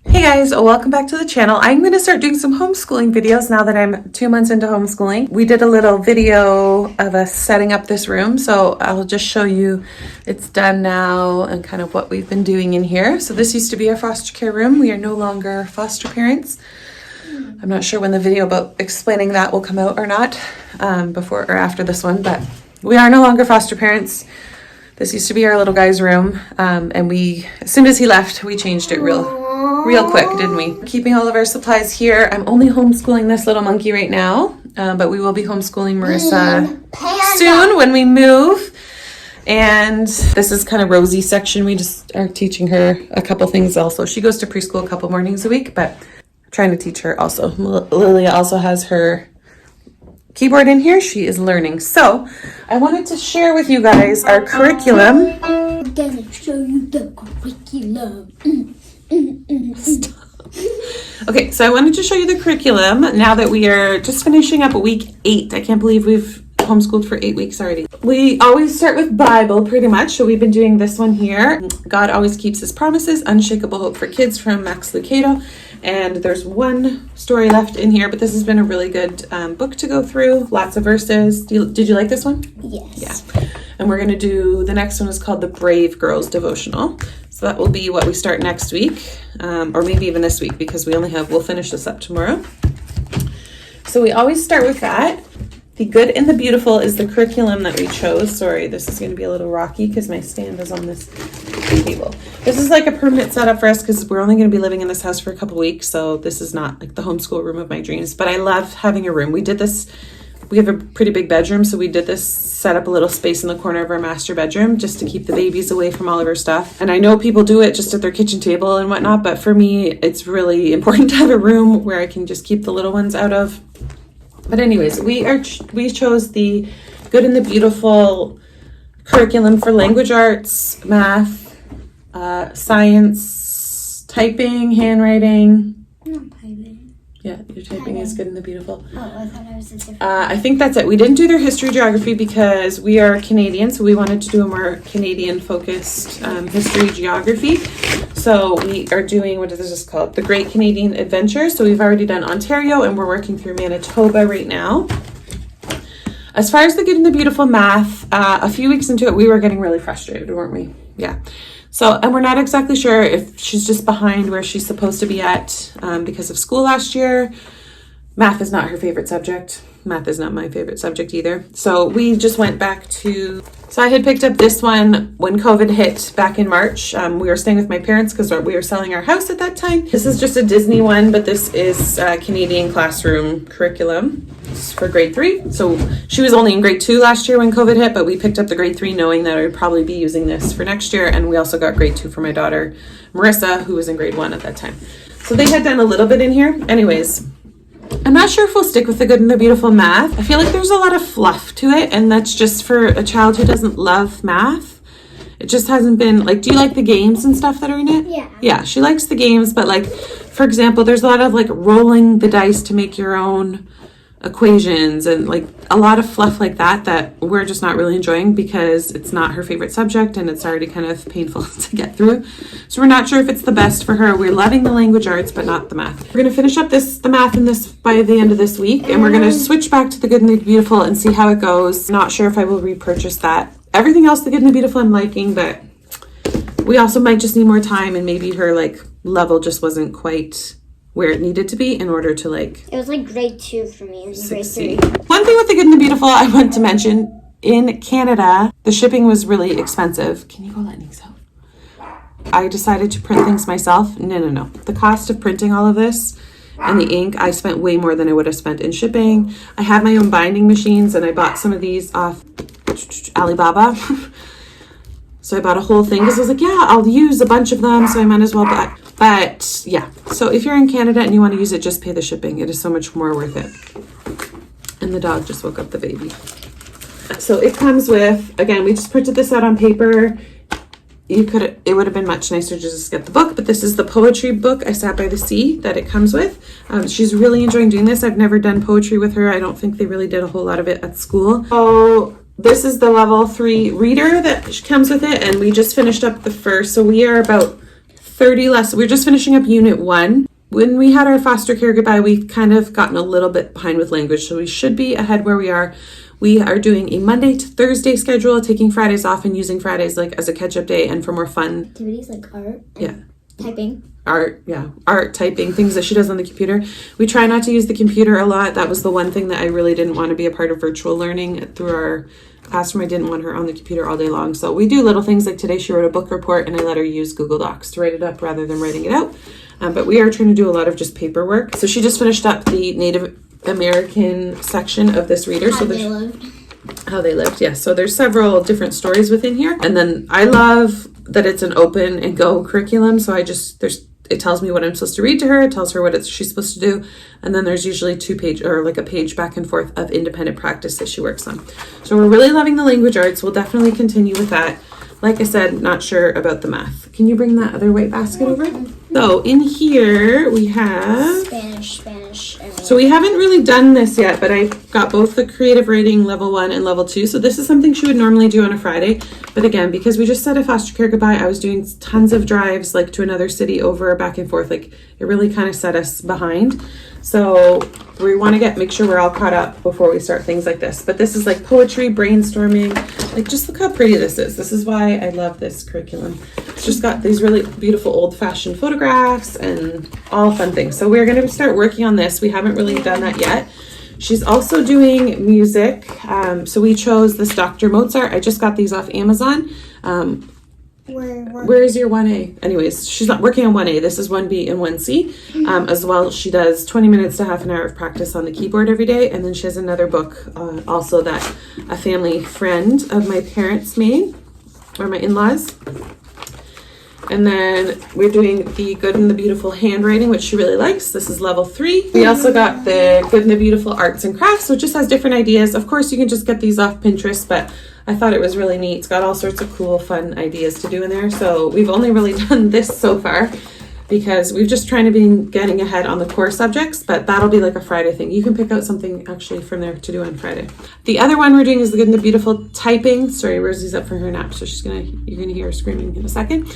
Hey guys, welcome back to the channel. I'm going to start doing some homeschooling videos now that I'm 2 months into homeschooling. We did a little video of us setting up this room, so I'll just show you it's done now and kind of what we've been doing in here. So this used to be our foster care room. We are no longer foster parents. I'm not sure when the video about explaining that will come out or not, before or after this one, but we are no longer foster parents. This used to be our little guy's room, and as soon as he left, we changed it real quick, didn't we? Keeping all of our supplies here. I'm only homeschooling this little monkey right now, but we will be homeschooling Marissa soon when we move. And this is kind of Rosie's section. We just are teaching her a couple things also. She goes to preschool a couple mornings a week, but I'm trying to teach her also. Lilia also has her keyboard in here. She is learning. So I wanted to share with you guys our curriculum. I'm gonna show you the curriculum. Stop. Okay, so I wanted to show you the curriculum now that we are just finishing up week 8. I can't believe we've homeschooled for 8 weeks already. We always start with Bible pretty much, so we've been doing this one here. God always keeps his promises, unshakable hope for kids from Max Lucado. And there's one story left in here, but this has been a really good book to go through. Lots of verses. Did you like this one? Yes. Yeah. And we're going to do, the next one is called the Brave Girls Devotional. So that will be what we start next week, or maybe even this week, because we'll finish this up tomorrow. So we always start with that. The Good and the Beautiful is the curriculum that we chose. Sorry, this is going to be a little rocky because my stand is on this table. This is like a permanent setup for us because we're only going to be living in this house for a couple weeks. So this is not like the homeschool room of my dreams, but I love having a room. We have a pretty big bedroom, so we did this, set up a little space in the corner of our master bedroom just to keep the babies away from all of our stuff. And I know people do it just at their kitchen table and whatnot, but for me, it's really important to have a room where I can just keep the little ones out of. But anyways, we chose the Good and the Beautiful curriculum for language arts, math, science, typing, handwriting. I'm not typing. Yeah, your typing is Good and the Beautiful. Oh, I thought I was a different. I think that's it. We didn't do their history geography because we are Canadian, so we wanted to do a more Canadian focused history geography. So we are doing, what is this called? The Great Canadian Adventure. So we've already done Ontario and we're working through Manitoba right now. As far as the Good and the Beautiful math, a few weeks into it, we were getting really frustrated, weren't we? Yeah. So, and we're not exactly sure if she's just behind where she's supposed to be at because of school last year. Math is not her favorite subject. Math is not my favorite subject either. So we just went back to, so I had picked up this one when COVID hit back in March. We were staying with my parents because we were selling our house at that time. This is just a Disney one, but this is Canadian classroom curriculum. It's for grade 3. So she was only in grade 2 last year when COVID hit, but we picked up the grade 3 knowing that I would probably be using this for next year. And we also got grade 2 for my daughter, Marissa, who was in grade 1 at that time. So they had done a little bit in here. Anyways, I'm not sure if we'll stick with the Good and the Beautiful math. I feel like there's a lot of fluff to it, and that's just for a child who doesn't love math. It just hasn't been, like, do you like the games and stuff that are in it? Yeah. Yeah, she likes the games, but like, for example, there's a lot of like rolling the dice to make your own equations and like a lot of fluff like that we're just not really enjoying because it's not her favorite subject and it's already kind of painful to get through. So we're not sure if it's the best for her. We're loving the language arts, but not the math. We're going to finish up the math in this by the end of this week, and we're going to switch back to the Good and the Beautiful and see how it goes. Not sure if I will repurchase that. Everything else, the Good and the Beautiful, I'm liking, but we also might just need more time, and maybe her like level just wasn't quite where it needed to be in order to like, It was like grade 2 for me. It was grade 3. One thing with the Good and the Beautiful I want to mention, in Canada, the shipping was really expensive. Can you go let Nix out? I decided to print things myself. No. The cost of printing all of this and the ink, I spent way more than I would have spent in shipping. I have my own binding machines and I bought some of these off Alibaba. So I bought a whole thing because I was like, yeah, I'll use a bunch of them, so I might as well buy. But yeah, so if you're in Canada and you want to use it, just pay the shipping. It is so much more worth it. And the dog just woke up the baby. So it comes with, again, we just printed this out on paper. It would have been much nicer to just get the book, but this is the poetry book, I Sat by the Sea, that it comes with. She's really enjoying doing this. I've never done poetry with her. I don't think they really did a whole lot of it at school. So this is the level 3 reader that comes with it, and we just finished up the first. So we are about 30 less. We're just finishing up Unit 1. When we had our foster care goodbye, we've kind of gotten a little bit behind with language, so we should be ahead where we are. We are doing a Monday to Thursday schedule, taking Fridays off and using Fridays like as a catch-up day and for more fun. Activities like art. Yeah. Typing. Art, typing, things that she does on the computer. We try not to use the computer a lot. That was the one thing that I really didn't want to be a part of virtual learning through our classroom. I didn't want her on the computer all day long. So we do little things like today she wrote a book report and I let her use Google Docs to write it up rather than writing it out. But we are trying to do a lot of just paperwork. So she just finished up the Native American section of this reader. How they lived, yes. So there's several different stories within here. And then I love that it's an open and go curriculum. So it tells me what I'm supposed to read to her. It tells her what she's supposed to do. And then there's usually a page back and forth of independent practice that she works on. So we're really loving the language arts. We'll definitely continue with that. Like I said, not sure about the math. Can you bring that other white basket over? So in here we have Spanish. So we haven't really done this yet, but I got both the creative writing level 1 and level 2. So this is something she would normally do on a Friday. But again, because we just said a foster care goodbye, I was doing tons of drives like to another city over back and forth. Like it really kind of set us behind. So we want to make sure we're all caught up before we start things like this. But this is like poetry, brainstorming. Like just look how pretty this is. This is why I love this curriculum. It's just got these really beautiful old-fashioned photographs and all fun things. So we're going to start working on this. We haven't really done that yet. She's also doing music. So we chose this Dr. Mozart. I just got these off Amazon. Where is your 1A? Anyways, she's not working on 1A. This is 1B and 1C. As well, she does 20 minutes to half an hour of practice on the keyboard every day. And then she has another book also that a family friend of my parents made, or my in-laws. And then we're doing the Good and the Beautiful handwriting, which she really likes. This is level 3. We also got the Good and the Beautiful arts and crafts, which just has different ideas. Of course, you can just get these off Pinterest, but I thought it was really neat. It's got all sorts of cool, fun ideas to do in there. So we've only really done this so far because we've just trying to be getting ahead on the core subjects, but that'll be like a Friday thing. You can pick out something actually from there to do on Friday. The other one we're doing is the Good and the Beautiful typing. Sorry, Rosie's up for her nap, so you're gonna hear her screaming in a second.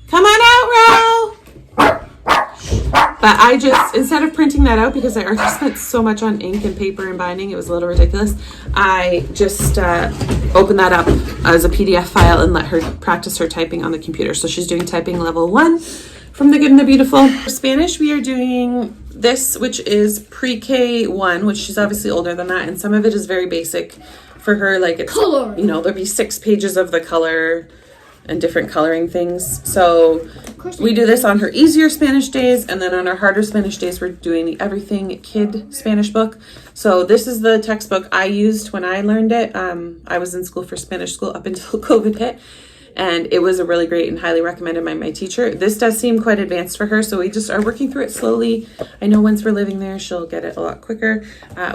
Come on out, Ro! But I just, instead of printing that out, because I already spent so much on ink and paper and binding, it was a little ridiculous, I just opened that up as a PDF file and let her practice her typing on the computer. So she's doing typing level 1 from the Good and the Beautiful. For Spanish, we are doing this, which is pre-K 1, which she's obviously older than that, and some of it is very basic for her. Like it's, color. There'll be 6 pages of the color and different coloring things. So we do this on her easier Spanish days, and then on our harder Spanish days, we're doing the Everything Kid Spanish book. So this is the textbook I used when I learned it. I was in school for Spanish school up until COVID hit, and it was a really great and highly recommended by my teacher. This does seem quite advanced for her, so we just are working through it slowly. I know once we're living there, she'll get it a lot quicker.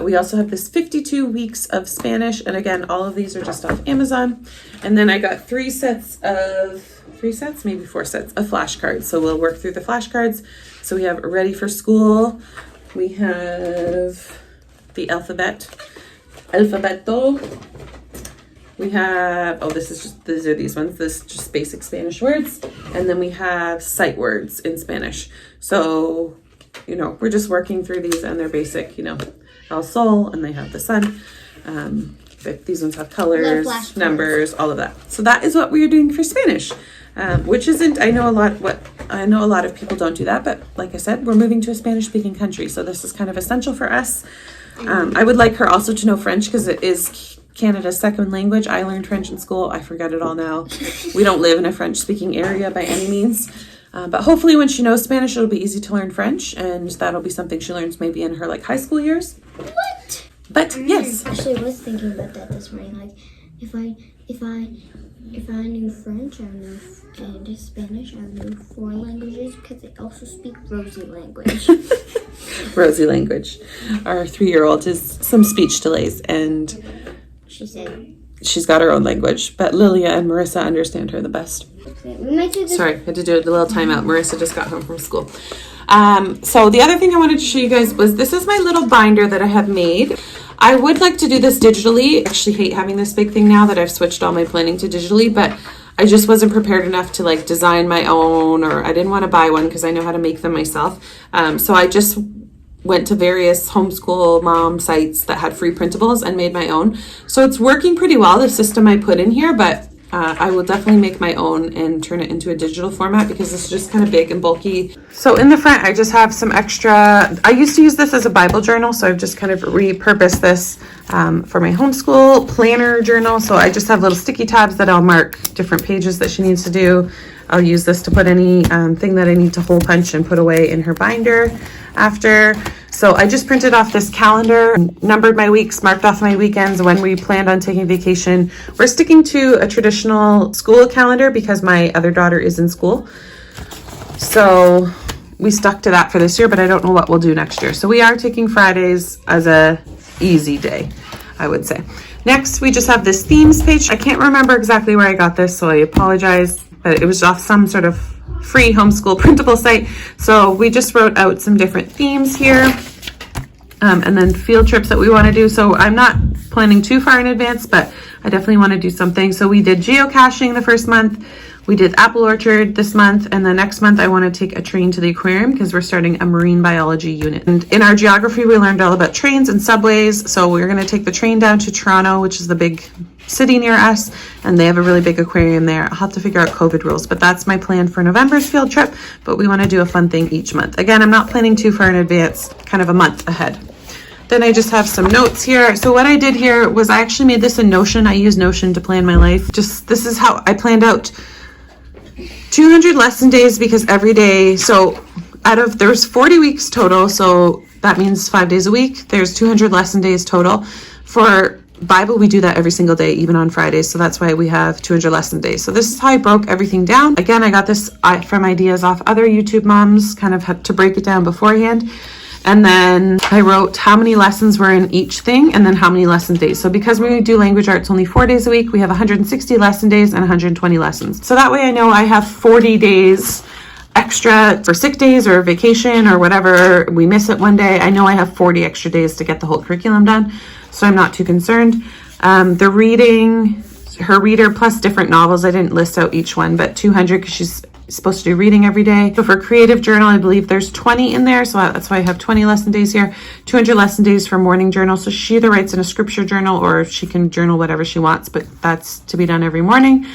We also have this 52 weeks of Spanish, and again, all of these are just off Amazon. And then I got 4 sets of flashcards. So we'll work through the flashcards. So we have Ready for School. We have the alfabeto. We have, these are these ones. This is just basic Spanish words. And then we have sight words in Spanish. So, we're just working through these, and they're basic, El Sol, and they have the sun. But these ones have colors, numbers, all of that. So that is what we are doing for Spanish, which isn't, I know a lot of people don't do that, but like I said, we're moving to a Spanish-speaking country. So this is kind of essential for us. I would like her also to know French because it is Canada's second language. I learned French in school. I forget it all now. We don't live in a French-speaking area by any means. But hopefully when she knows Spanish, it'll be easy to learn French, and that'll be something she learns maybe in her high school years. What? But yes. Actually, I was thinking about that this morning. Like, if I knew French, I would know Spanish, I would know 4 languages because they also speak Rosie language. Rosie language. Our 3-year-old has some speech delays, and she said she's got her own language, but Lilia and Marissa understand her the best. Sorry, I had to do a little timeout. Marissa just got home from school. So the other thing I wanted to show you guys was this is my little binder that I have made. I would like to do this digitally. I actually hate having this big thing now that I've switched all my planning to digitally, but I just wasn't prepared enough to like design my own, or I didn't want to buy one because I know how to make them myself. So I just went to various homeschool mom sites that had free printables and made my own. So it's working pretty well, the system I put in here, but I will definitely make my own and turn it into a digital format because it's just kind of big and bulky. So in the front, I just have some extra, I used to use this as a Bible journal, so I've just kind of repurposed this for my homeschool planner journal. So I just have little sticky tabs that I'll mark different pages that she needs to do. I'll use this to put any thing that I need to hole punch and put away in her binder after. So I just printed off this calendar, numbered my weeks, marked off my weekends when we planned on taking vacation. We're sticking to a traditional school calendar because my other daughter is in school. So we stuck to that for this year, but I don't know what we'll do next year. So we are taking Fridays as a easy day, I would say. Next, we just have this themes page. I can't remember exactly where I got this, so I apologize, but it was off some sort of free homeschool printable site. So we just wrote out some different themes here, and then field trips that we want to do. So I'm not planning too far in advance, but I definitely want to do something. So we did geocaching the first month. We did apple orchard this month, and the next month I want to take a train to the aquarium because we're starting a marine biology unit. And in our geography, we learned all about trains and subways. So we're going to take the train down to Toronto, which is the big city near us, and they have a really big aquarium there. I'll have to figure out COVID rules, but that's my plan for November's field trip. But we want to do a fun thing each month. Again, I'm not planning too far in advance, kind of a month ahead. Then I just have some notes here. So what I did here was I actually made this in Notion. I use Notion to plan my life. Just this is how I planned out 200 lesson days, because every day, so there's 40 weeks total, so that means 5 days a week. There's 200 lesson days total. For Bible, we do that every single day, even on Fridays, so that's why we have 200 lesson days. So this is how I broke everything down. Again, I got this from ideas off other YouTube moms, kind of had to break it down beforehand. And then I wrote how many lessons were in each thing and then how many lesson days. So because we do language arts only 4 days a week, we have 160 lesson days and 120 lessons. So that way I know I have 40 days extra for sick days or vacation or whatever. We miss it one day. I know I have 40 extra days to get the whole curriculum done. So I'm not too concerned. The reading, her reader plus different novels, I didn't list out each one, but 200 because she's supposed to do reading every day. So for creative journal, I believe there's 20 in there. So that's why I have 20 lesson days here, 200 lesson days for morning journal. So she either writes in a scripture journal or she can journal whatever she wants, but that's to be done every morning.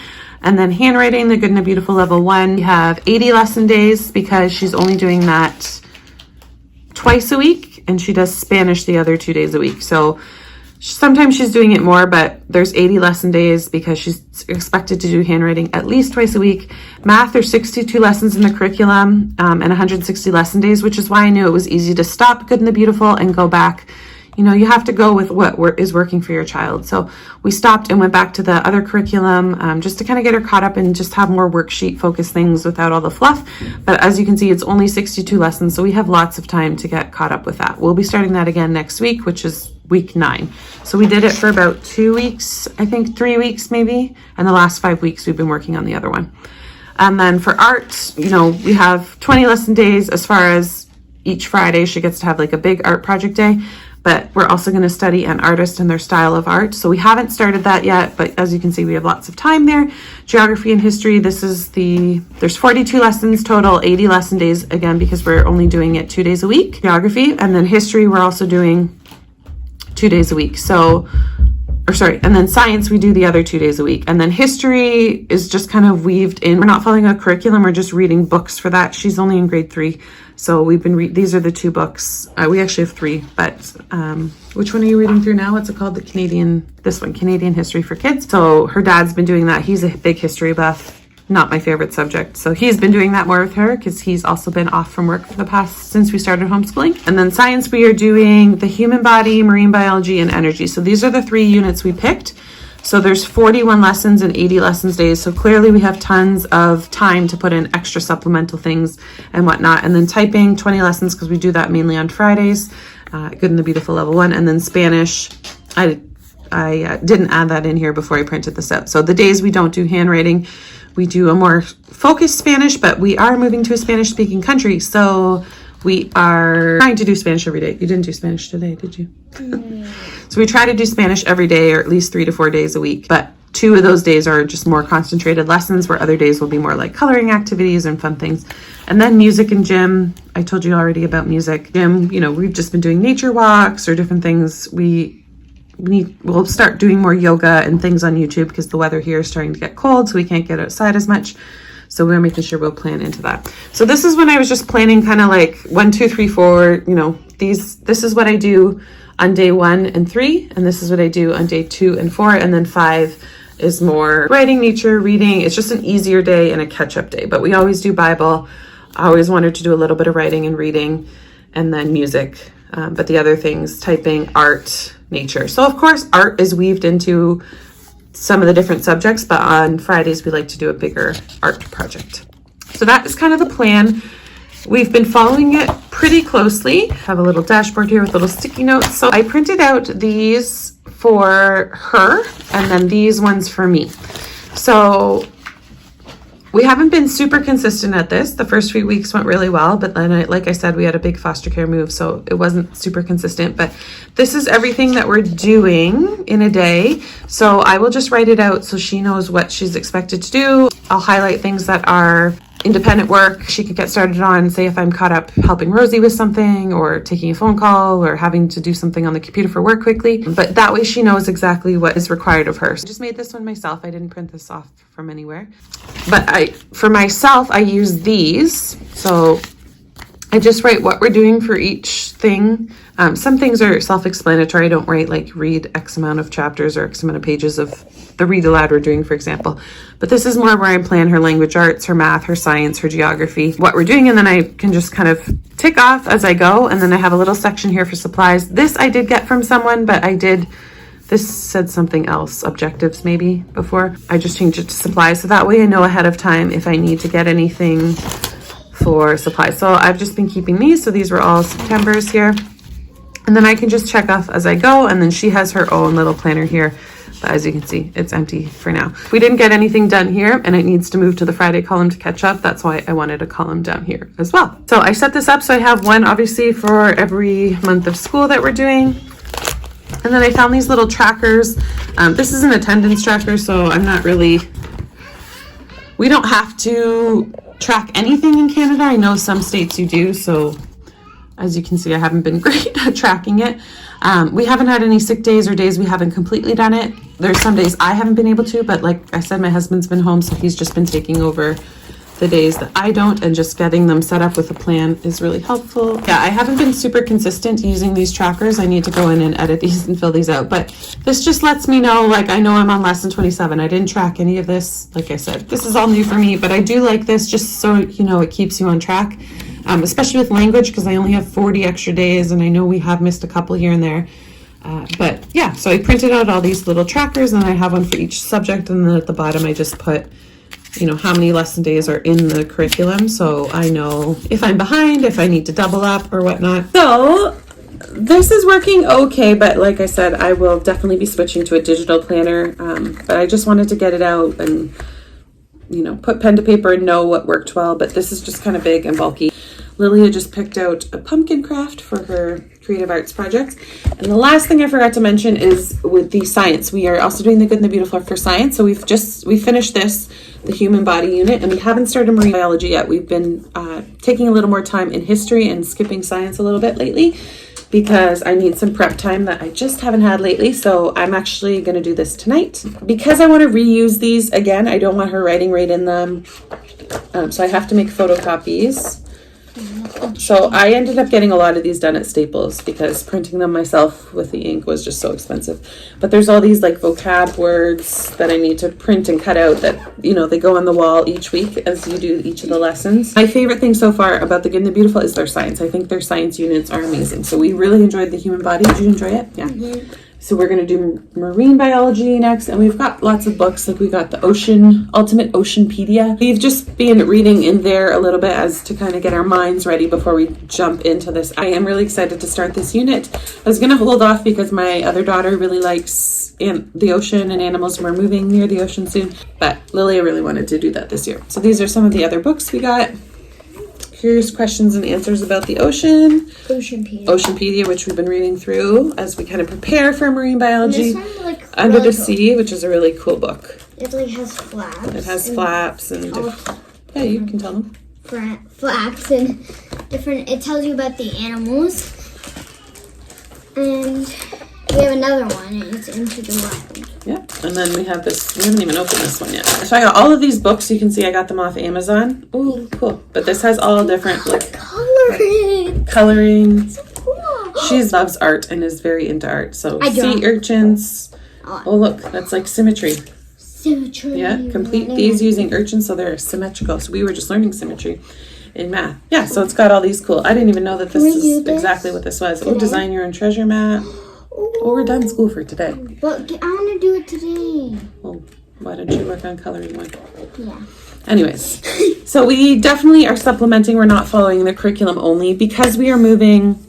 And then handwriting, the Good and the Beautiful level 1, we have 80 lesson days because she's only doing that twice a week and she does Spanish the other 2 days a week. So sometimes she's doing it more, but there's 80 lesson days because she's expected to do handwriting at least twice a week. Math, there's 62 lessons in the curriculum and 160 lesson days, which is why I knew it was easy to stop Good and the Beautiful and go back. You know, you have to go with what is working for your child. So we stopped and went back to the other curriculum just to kind of get her caught up and just have more worksheet focused things without all the fluff. But as you can see, it's only 62 lessons, so we have lots of time to get caught up with that. We'll be starting that again next week, which is week 9. So we did it for about 2 weeks, I think 3 weeks maybe, and the last 5 weeks we've been working on the other one. And then for art, you know, we have 20 lesson days as far as each Friday she gets to have like a big art project day. But we're also going to study an artist and their style of art. So we haven't started that yet, but as you can see, we have lots of time there. Geography and history, there's 42 lessons total, 80 lesson days, again, because we're only doing it 2 days a week. Geography, and then history, we're also doing 2 days a week. And then science, we do the other 2 days a week. And then history is just kind of weaved in. We're not following a curriculum, we're just reading books for that. She's only in grade 3. So we've been these are the 2 books. We actually have 3, but which one are you reading through now? What's it called? This one, Canadian History for Kids. So her dad's been doing that. He's a big history buff. Not my favorite subject. So he's been doing that more with her because he's also been off from work for the past, since we started homeschooling. And then science, we are doing the human body, marine biology, and energy. So these are the 3 units we picked. So there's 41 lessons and 80 lessons days. So clearly we have tons of time to put in extra supplemental things and whatnot. And then typing, 20 lessons because we do that mainly on Fridays. Good and the Beautiful level 1. And then Spanish, I didn't add that in here before I printed this out. So the days we don't do handwriting, we do a more focused Spanish, but we are moving to a Spanish speaking country. So we are trying to do Spanish every day. You didn't do Spanish today, did you? So we try to do Spanish every day, or at least 3 to 4 days a week. But 2 of those days are just more concentrated lessons, where other days will be more like coloring activities and fun things. And then music and gym. I told you already about music. Gym, you know, we've just been doing nature walks or different things. We'll start doing more yoga and things on YouTube because the weather here is starting to get cold, so we can't get outside as much. So we're making sure we'll plan into that. So this is when I was just planning kind of like 1, 2, 3, 4, you know, this is what I do on day 1 and 3, and this is what I do on day 2 and 4, and then 5 is more writing, nature, reading. It's just an easier day and a catch-up day, but we always do Bible. I always wanted to do a little bit of writing and reading, and then music, but the other things, typing, art, nature. So of course, art is weaved into some of the different subjects, but on Fridays, we like to do a bigger art project. So that is kind of the plan. We've been following it pretty closely. I have a little dashboard here with little sticky notes. So I printed out these for her and then these ones for me. So we haven't been super consistent at this. The first few weeks went really well, but then like I said, we had a big foster care move, so it wasn't super consistent. But this is everything that we're doing in a day. So I will just write it out so she knows what she's expected to do. I'll highlight things that are independent work she could get started on, say if I'm caught up helping Rosie with something or taking a phone call or having to do something on the computer for work quickly. But that way she knows exactly what is required of her. So I just made this one myself. I didn't print this off from anywhere. But for myself, I use these. So I just write what we're doing for each thing. Some things are self-explanatory. I don't write like read X amount of chapters or X amount of pages of the read aloud we're doing, for example. But this is more where I plan her language arts, her math, her science, her geography, what we're doing. And then I can just kind of tick off as I go. And then I have a little section here for supplies. This I did get from someone, but this said something else, objectives maybe before. I just changed it to supplies. So that way I know ahead of time if I need to get anything for supplies. So I've just been keeping these. So these were all September's here. And then I can just check off as I go. And then she has her own little planner here. But as you can see, it's empty for now. We didn't get anything done here and it needs to move to the Friday column to catch up. That's why I wanted a column down here as well. So I set this up so I have one obviously for every month of school that we're doing. And then I found these little trackers. This is an attendance tracker, so we don't have to track anything in Canada. I know some states you do, so as you can see, I haven't been great at tracking it. We haven't had any sick days or days we haven't completely done it. There's some days I haven't been able to, but like I said, my husband's been home, so he's just been taking over the days that I don't, and just getting them set up with a plan is really helpful. Yeah, I haven't been super consistent using these trackers. I need to go in and edit these and fill these out, but this just lets me know, like I know I'm on lesson 27. I didn't track any of this. Like I said, this is all new for me, but I do like this just so, you know, it keeps you on track. Especially with language, because I only have 40 extra days and I know we have missed a couple here and there. But yeah, so I printed out all these little trackers and I have one for each subject, and then at the bottom I just put, you know, how many lesson days are in the curriculum, so I know if I'm behind, if I need to double up or whatnot. So this is working okay, but like I said, I will definitely be switching to a digital planner, but I just wanted to get it out and, you know, put pen to paper and know what worked well. But this is just kind of big and bulky. Lilia just picked out a pumpkin craft for her creative arts project. And the last thing I forgot to mention is with the science. We are also doing the Good and the Beautiful for science. So we finished this, the human body unit, and we haven't started marine biology yet. We've been taking a little more time in history and skipping science a little bit lately because I need some prep time that I just haven't had lately. So I'm actually going to do this tonight because I want to reuse these again. I don't want her writing right in them. So I have to make photocopies. So I ended up getting a lot of these done at Staples because printing them myself with the ink was just so expensive. But there's all these like vocab words that I need to print and cut out that, you know, they go on the wall each week as you do each of the lessons. My favorite thing so far about the Good and the Beautiful is their science. I think their science units are amazing. So we really enjoyed the human body. Did you enjoy it? Yeah. Mm-hmm. So we're going to do marine biology next, and we've got lots of books. Like we got the Ultimate Oceanpedia. We've just been reading in there a little bit as to kind of get our minds ready before we jump into this. I am really excited to start this unit. I was going to hold off because my other daughter really likes the ocean and animals, and we're moving near the ocean soon. But Lilia really wanted to do that this year. So these are some of the other books we got. Curious questions and answers about the ocean. Oceanpedia. Oceanpedia, which we've been reading through as we kind of prepare for marine biology. This one, like, Under the really Sea, which is a really cool book. It like has flaps. It has flaps and yeah, you can tell them. Flaps and different. It tells you about the animals. And we have another one, and it's Into the Wild. Yep. And then we have this. We haven't even opened this one yet. So I got all of these books. You can see I got them off Amazon. Ooh, cool. But this has all different like coloring. So cool. She loves art and is very into art. So I don't. sea urchins. Oh look, that's like symmetry. Symmetry. Yeah, complete these using urchins so they're symmetrical. So we were just learning symmetry in math. Yeah, so it's got all these cool. I didn't even know that this is exactly what this was. Oh, design your own treasure map. Oh, we're done school for today. But I want to do it today. Well, why don't you work on coloring one? Yeah. Anyways, so we definitely are supplementing. We're not following the curriculum only because we are moving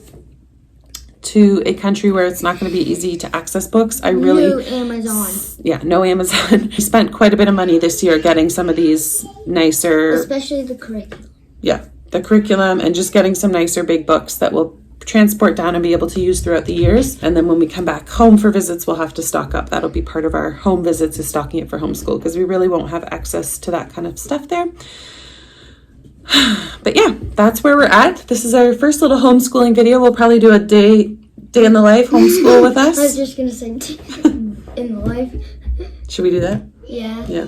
to a country where it's not going to be easy to access books. No Amazon. Yeah, no Amazon. We spent quite a bit of money this year getting some of these nicer, especially the curriculum. Yeah, the curriculum and just getting some nicer big books that we'll transport down and be able to use throughout the years. And then when we come back home for visits, we'll have to stock up. That'll be part of our home visits, is stocking it for homeschool, because we really won't have access to that kind of stuff there. But yeah, that's where we're at. This is our first little homeschooling video. We'll probably do a day in the life homeschool with us. I was just gonna say in the life. Should we do that? Yeah. Yeah.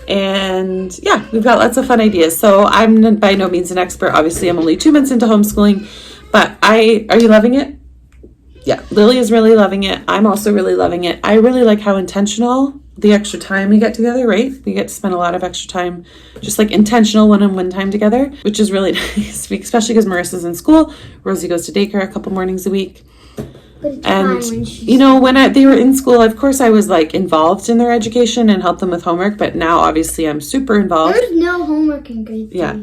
And yeah, we've got lots of fun ideas. So I'm by no means an expert. Obviously, I'm only 2 months into homeschooling, but are you loving it? Yeah, Lily is really loving it. I'm also really loving it. I really like how intentional the extra time we get together, right? We get to spend a lot of extra time, just like intentional one-on-one time together, which is really nice, especially because Marissa's in school. Rosie goes to daycare a couple mornings a week. And, you know, when they were in school, of course, I was like involved in their education and helped them with homework. But now, obviously, I'm super involved. There's no homework in grade 3. Yeah,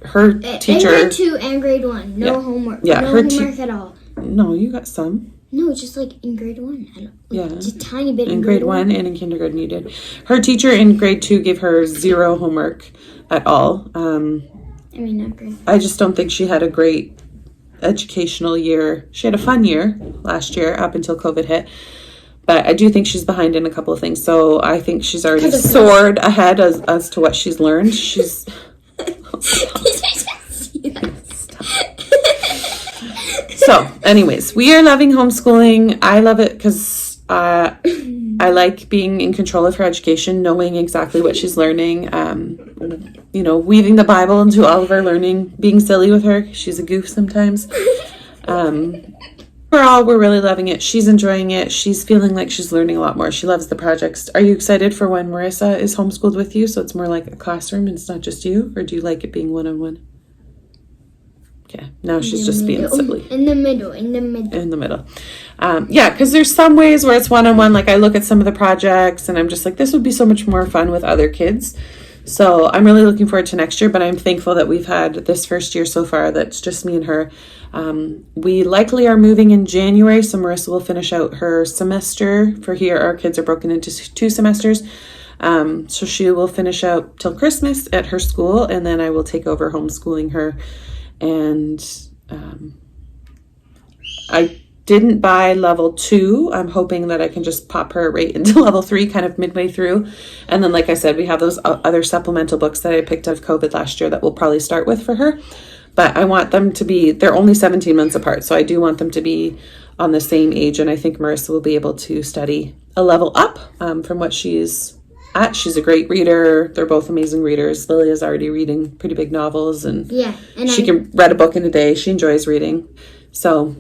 her teacher. In grade 2 and grade 1, no homework. Yeah, no her homework at all. No, you got some. No, just like in grade 1. Yeah, just a tiny bit. In grade 1 and in kindergarten, you did. Her teacher in grade 2 gave her 0 homework at all. I mean, not grade. I just don't think she had a great educational year. She had a fun year last year up until COVID hit, but I do think she's behind in a couple of things. So I think she's already soared ahead as to what she's learned. She's so anyways, we are loving homeschooling. I love it because I like being in control of her education, knowing exactly what she's learning, you know, weaving the Bible into all of her learning, being silly with her. She's a goof sometimes. Overall, we're really loving it. She's enjoying it. She's feeling like she's learning a lot more. She loves the projects. Are you excited for when Marissa is homeschooled with you? So it's more like a classroom and it's not just you? Or do you like it being one-on-one? Okay, now she's just being silly. In the middle. Yeah, because there's some ways where it's one-on-one. Like I look at some of the projects and I'm just like, this would be so much more fun with other kids. So I'm really looking forward to next year, but I'm thankful that we've had this first year so far that's just me and her. We likely are moving in January, so Marissa will finish out her semester. For here, our kids are broken into 2 semesters. So she will finish out till Christmas at her school, and then I will take over homeschooling her. And I didn't buy level 2. I'm hoping that I can just pop her right into level 3 kind of midway through. And then, like I said, we have those other supplemental books that I picked up COVID last year that we'll probably start with for her. But I want them to be, they're only 17 months apart. So I do want them to be on the same age. And I think Marissa will be able to study a level up from what she's at. She's a great reader. They're both amazing readers. Lily is already reading pretty big novels. And she can read a book in a day. She enjoys reading. So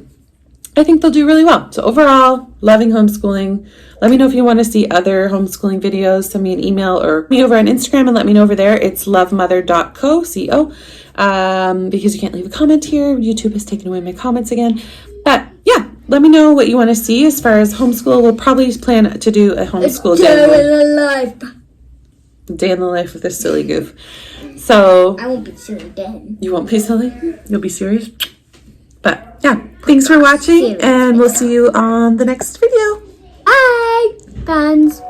I think they'll do really well. So overall, loving homeschooling. Let me know if you want to see other homeschooling videos. Send me an email or me over on Instagram and let me know over there. It's lovemother.co, C-O, because you can't leave a comment here. YouTube has taken away my comments again. But yeah, let me know what you want to see as far as homeschool. We'll probably plan to do a homeschool day in the life of this silly goof. So I won't be silly then. You won't be silly? You'll be serious? But yeah, thanks for watching, and we'll see you on the next video. Bye, fans.